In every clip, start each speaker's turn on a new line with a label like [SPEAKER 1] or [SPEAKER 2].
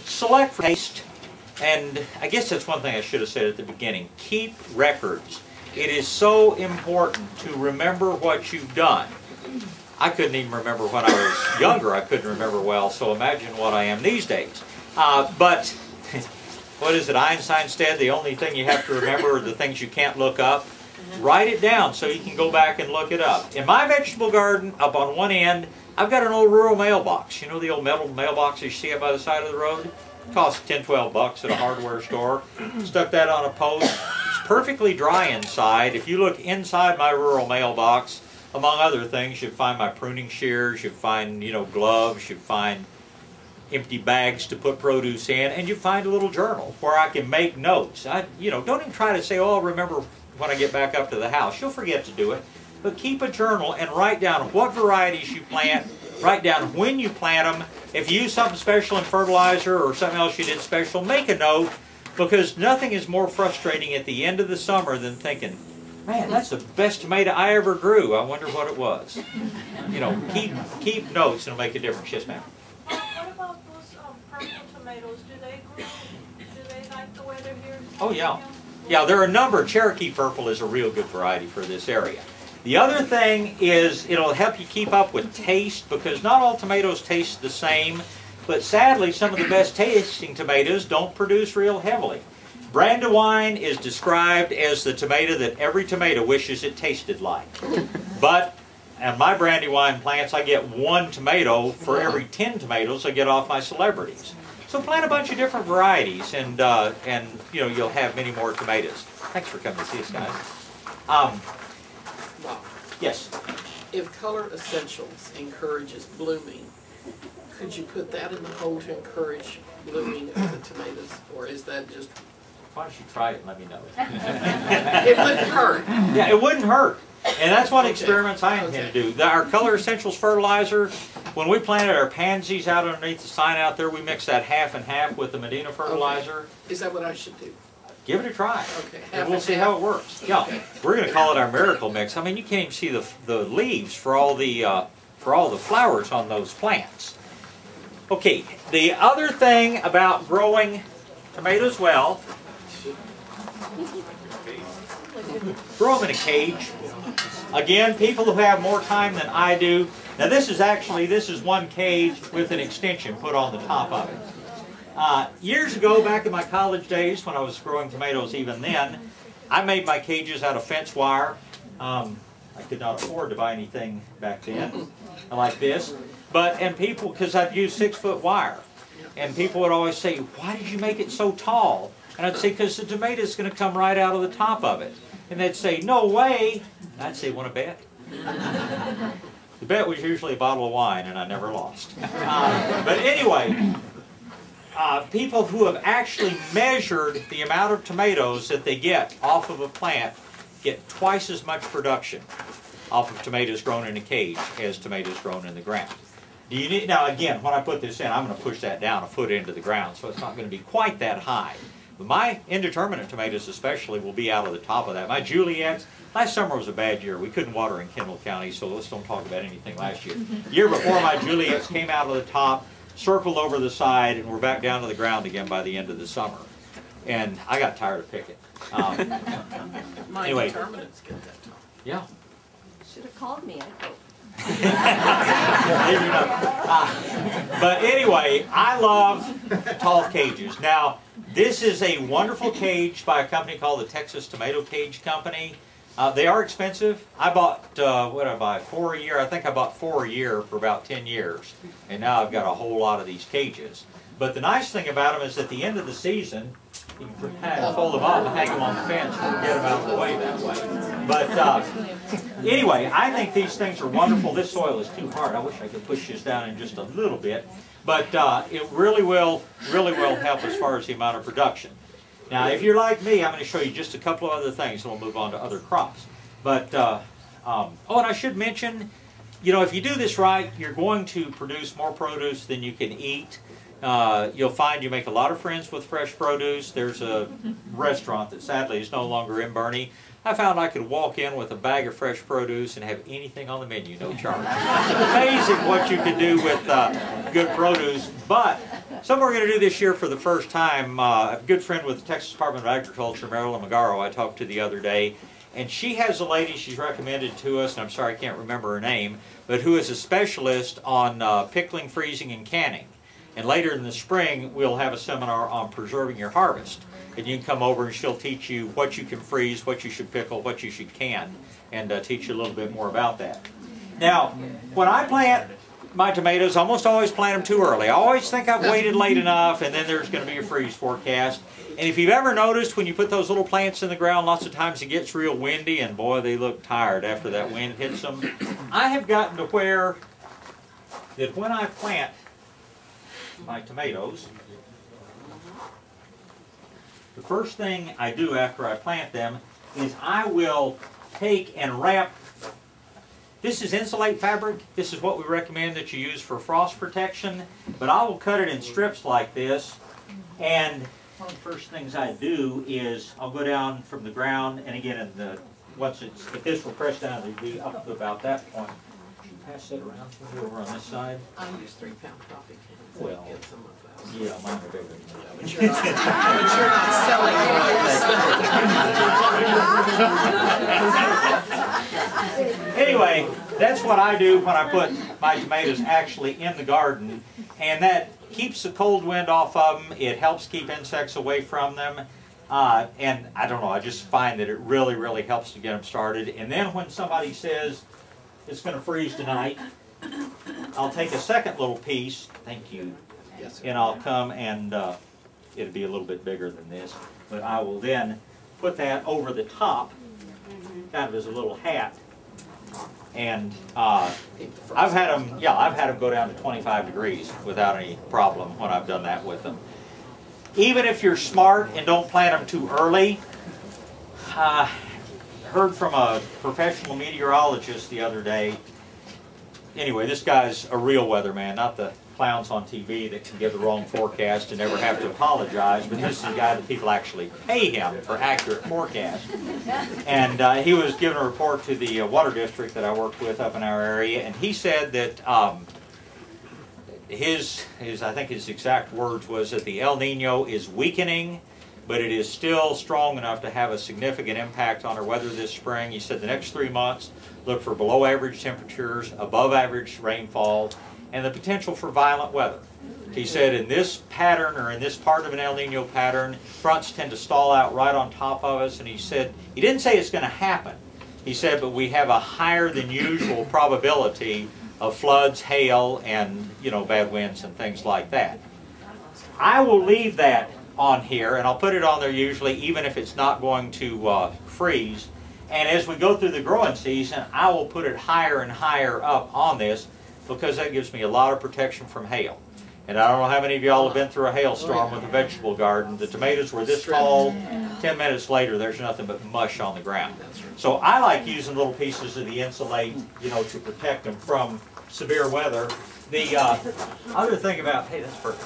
[SPEAKER 1] Select for taste, and I guess that's one thing I should have said at the beginning. Keep records. It is so important to remember what you've done. I couldn't even remember when I was younger. I couldn't remember well, so imagine what I am these days. But what is it Einstein said? The only thing you have to remember are the things you can't look up. Write it down so you can go back and look it up. In my vegetable garden, up on one end, I've got an old rural mailbox. You know the old metal mailboxes you see up by the side of the road? It costs $10–12 at a hardware store. Stuck that on a post. It's perfectly dry inside. If you look inside my rural mailbox, among other things, you'd find my pruning shears, you'd find, gloves, you'd find empty bags to put produce in, and you'd find a little journal where I can make notes. Don't even try to say, oh, I'll remember when I get back up to the house. You'll forget to do it. But keep a journal and write down what varieties you plant, write down when you plant them. If you use something special in fertilizer or something else you did special, make a note, because nothing is more frustrating at the end of the summer than thinking, man, that's the best tomato I ever grew. I wonder what it was. Keep notes and it'll make a difference. Yes, ma'am.
[SPEAKER 2] What about those purple tomatoes? Do they grow? Do they like the weather here?
[SPEAKER 1] Oh, yeah. Yeah, there are a number. Cherokee Purple is a real good variety for this area. The other thing is it'll help you keep up with taste, because not all tomatoes taste the same, but sadly some of the best tasting tomatoes don't produce real heavily. Brandywine is described as the tomato that every tomato wishes it tasted like. But on my Brandywine plants, I get 1 tomato for every 10 tomatoes I get off my celebrities. So plant a bunch of different varieties, and you'll have many more tomatoes. Thanks for coming to see us, guys. Yes?
[SPEAKER 3] If Color Essentials encourages blooming, could you put that in the whole to encourage blooming of the tomatoes, or is that just...
[SPEAKER 1] Why don't you try it and let me know.
[SPEAKER 3] It wouldn't hurt.
[SPEAKER 1] Yeah, it wouldn't hurt. And that's one experiments I intend to do. Our Color Essentials fertilizer, when we planted our pansies out underneath the sign out there, we mixed that half and half with the Medina fertilizer.
[SPEAKER 3] Okay. Is that what I should do?
[SPEAKER 1] Give it a try.
[SPEAKER 3] Okay.
[SPEAKER 1] And we'll see how it works. Yeah,
[SPEAKER 3] okay.
[SPEAKER 1] We're going to call it our miracle mix. I mean, you can't even see the leaves for all the flowers on those plants. Okay, the other thing about growing tomatoes well, grow them in a cage. Again, people who have more time than I do. Now this is one cage with an extension put on the top of it. Years ago, back in my college days, when I was growing tomatoes even then, I made my cages out of fence wire. I could not afford to buy anything back then like this. And people, because I'd use 6-foot wire. And people would always say, why did you make it so tall? And I'd say, because the tomato's going to come right out of the top of it. And they'd say, no way. And I'd say, want to bet? The bet was usually a bottle of wine, and I never lost. But anyway, people who have actually measured the amount of tomatoes that they get off of a plant get twice as much production off of tomatoes grown in a cage as tomatoes grown in the ground. Now again, when I put this in, I'm going to push that down a foot into the ground, so it's not going to be quite that high. But my indeterminate tomatoes especially will be out of the top of that. My Juliets, last summer was a bad year. We couldn't water in Kendall County, so let's don't talk about anything last year. The year before, my Juliets came out of the top, circled over the side, and we're back down to the ground again by the end of the summer. And I got tired of picking.
[SPEAKER 3] My
[SPEAKER 1] anyway,
[SPEAKER 3] determinants get that tall.
[SPEAKER 1] Yeah.
[SPEAKER 4] Should have called me, I hope.
[SPEAKER 1] But anyway, I love tall cages. Now, this is a wonderful cage by a company called the Texas Tomato Cage Company. They are expensive. I bought, what did I buy, 4 a year? I think I bought 4 a year for about 10 years. And now I've got a whole lot of these cages. But the nice thing about them is at the end of the season, you can kind of fold them up and hang them on the fence and get them out of the way that way. But anyway, I think these things are wonderful. This soil is too hard. I wish I could push this down in just a little bit. But it really will help as far as the amount of production. Now, if you're like me, I'm going to show you just a couple of other things, and we'll move on to other crops. But, oh, and I should mention, if you do this right, you're going to produce more produce than you can eat. You'll find you make a lot of friends with fresh produce. There's a restaurant that sadly is no longer in Bernie. I found I could walk in with a bag of fresh produce and have anything on the menu, no charge. It's amazing what you can do with good produce, but Something we're going to do this year for the first time, a good friend with the Texas Department of Agriculture, Marilyn Magaro, I talked to the other day, and she has a lady she's recommended to us, and I'm sorry I can't remember her name, but who is a specialist on pickling, freezing, and canning. And later in the spring, we'll have a seminar on preserving your harvest. And you can come over and she'll teach you what you can freeze, what you should pickle, what you should can, and teach you a little bit more about that. Now, when I plant my tomatoes, I almost always plant them too early. I always think I've waited late enough, and then there's going to be a freeze forecast. And if you've ever noticed, when you put those little plants in the ground, lots of times it gets real windy, and boy, they look tired after that wind hits them. I have gotten to where that when I plant my tomatoes, the first thing I do after I plant them is I will take and wrap. This is insulate fabric. This is what we recommend that you use for frost protection. But I will cut it in strips like this. And one of the first things I do is I'll go down from the ground. And again, if this will press down, it'll be up to about that point. Should you pass that around to me over on this side?
[SPEAKER 3] I use 3-pound coffee cans.
[SPEAKER 1] Well,
[SPEAKER 3] Get some of those.
[SPEAKER 1] Yeah, mine are bigger than that.
[SPEAKER 3] But you're not selling those.
[SPEAKER 1] Anyway, that's what I do when I put my tomatoes actually in the garden, and that keeps the cold wind off of them. It helps keep insects away from them, and I don't know, I just find that it really, really helps to get them started. And then when somebody says it's going to freeze tonight, I'll take a second little piece, thank you, and I'll come and it'll be a little bit bigger than this, but I will then put that over the top, kind of as a little hat. And I've had them go down to 25 degrees without any problem when I've done that with them. Even if you're smart and don't plant them too early, heard from a professional meteorologist the other day. Anyway, this guy's a real weatherman, not the clowns on TV that can give the wrong forecast and never have to apologize, but this is a guy that people actually pay him for accurate forecasts. And he was giving a report to the water district that I worked with up in our area, and he said that I think his exact words was that the El Nino is weakening, but it is still strong enough to have a significant impact on our weather this spring. He said the next 3 months, look for below average temperatures, above average rainfall, and the potential for violent weather. He said in this pattern, or in this part of an El Nino pattern, fronts tend to stall out right on top of us, and he said, he didn't say it's going to happen. He said, but we have a higher than usual probability of floods, hail, and bad winds and things like that. I will leave that on here, and I'll put it on there usually even if it's not going to freeze. And as we go through the growing season, I will put it higher and higher up on this, because that gives me a lot of protection from hail. And I don't know how many of y'all have been through a hailstorm with a vegetable garden. The tomatoes were this tall. 10 minutes later, there's nothing but mush on the ground. So I like using little pieces of the insulate, to protect them from severe weather. The other thing about, hey, that's perfect.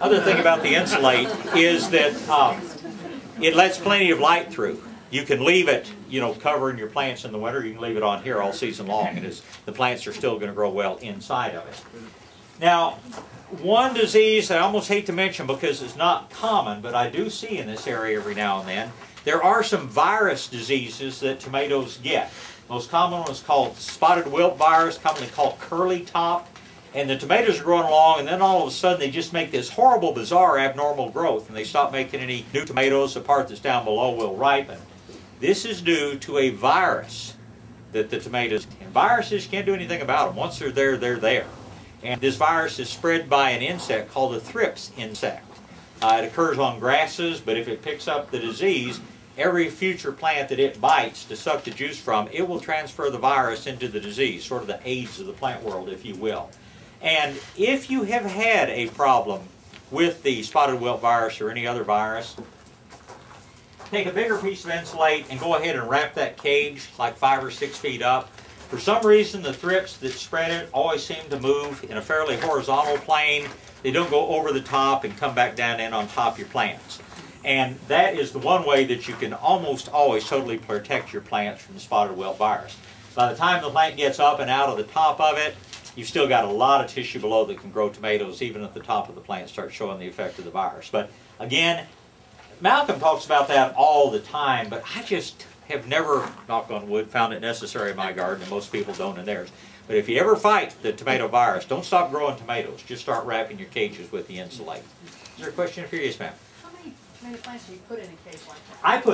[SPEAKER 1] Other thing about the insulate is that it lets plenty of light through. You can leave it, covering your plants in the winter. You can leave it on here all season long, and the plants are still going to grow well inside of it. Now, one disease that I almost hate to mention because it's not common, but I do see in this area every now and then, there are some virus diseases that tomatoes get. Most common one is called spotted wilt virus, commonly called curly top. And the tomatoes are growing along, and then all of a sudden they just make this horrible, bizarre, abnormal growth, and they stop making any new tomatoes. The part that's down below will ripen. This is due to a virus that the tomatoes, and viruses can't do anything about them. Once they're there, they're there. And this virus is spread by an insect called a thrips insect. It occurs on grasses, but if it picks up the disease, every future plant that it bites to suck the juice from, it will transfer the virus into the disease, sort of the AIDS of the plant world, if you will. And if you have had a problem with the spotted wilt virus or any other virus, take a bigger piece of insulate and go ahead and wrap that cage like 5 or 6 feet up. For some reason, the thrips that spread it always seem to move in a fairly horizontal plane. They don't go over the top and come back down in on top of your plants. And that is the one way that you can almost always totally protect your plants from the spotted wilt virus. By the time the plant gets up and out of the top of it, you've still got a lot of tissue below that can grow tomatoes even if the top of the plant starts showing the effect of the virus. But again, Malcolm talks about that all the time, but I just have never, knock on wood, found it necessary in my garden, and most people don't in theirs. But if you ever fight the tomato virus, don't stop growing tomatoes. Just start wrapping your cages with the Insulate. Is there a question for you? Yes, ma'am.
[SPEAKER 5] How many tomato plants do you put in a cage like that?
[SPEAKER 1] I put